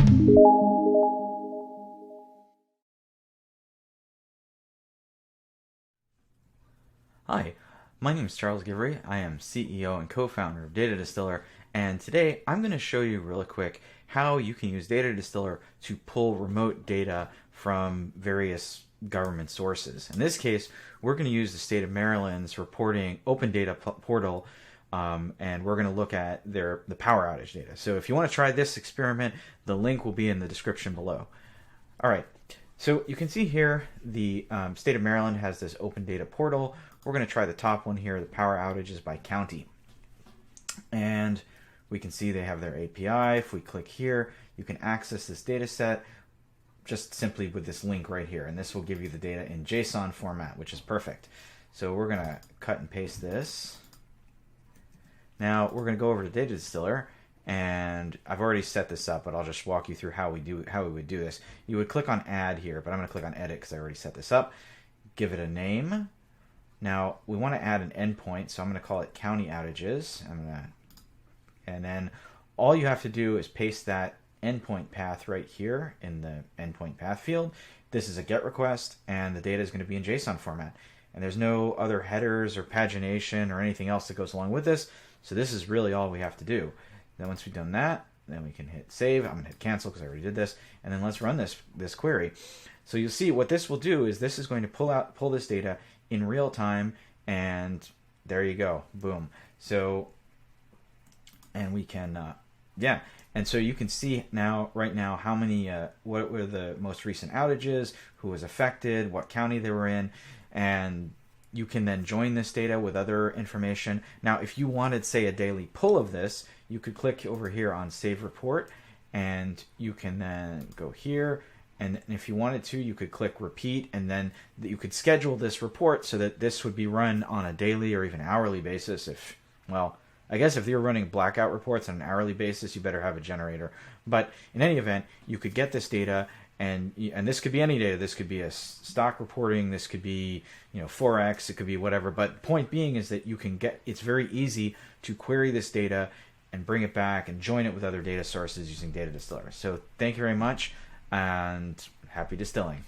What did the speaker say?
Hi, my name is Charles Givery. I am CEO and co-founder of DataDistillr, and today I'm going to show you really quick how you can use DataDistillr to pull remote data from various government sources. In this case, we're going to use the state of Maryland's reporting open data portal, and we're going to look at the power outage data. So if you want to try this experiment, the link will be in the description below. All right. So you can see here the state of Maryland has this open data portal. We're going to try the top one here, the power outages by county. And we can see they have their API. If we click here, you can access this data set just simply with this link right here. And this will give you the data in JSON format, which is perfect. So we're going to cut and paste this. Now we're going to go over to DataDistillr. And I've already set this up, but I'll just walk you through how we would do this. You would click on Add here, but I'm going to click on Edit because I already set this up. Give it a name. Now we want to add an endpoint, so I'm going to call it County Outages. And then all you have to do is paste that endpoint path right here in the endpoint path field. This is a GET request, and the data is going to be in JSON format. And there's no other headers or pagination or anything else that goes along with this. So this is really all we have to do. Then once we've done that, then we can hit save. I'm going to hit cancel because I already did this. And then let's run this query. So you'll see what this will do is this is going to pull this data in real time, and there you go. Boom. So, and we can, yeah. And so you can see now, right now, how many, what were the most recent outages, who was affected, what county they were in, and you can then join this data with other information. Now, if you wanted, say, a daily pull of this, you could click over here on Save Report, and you can then go here, and if you wanted to, you could click Repeat, and then you could schedule this report so that this would be run on a daily or even hourly basis. If, well, I guess if you're running blackout reports on an hourly basis, you better have a generator. But in any event, you could get this data, and this could be any data. This could be a stock reporting. This could be, Forex. It could be whatever. But point being is that you can get. It's very easy to query this data and bring it back and join it with other data sources using DataDistillr. So thank you very much, and happy distilling.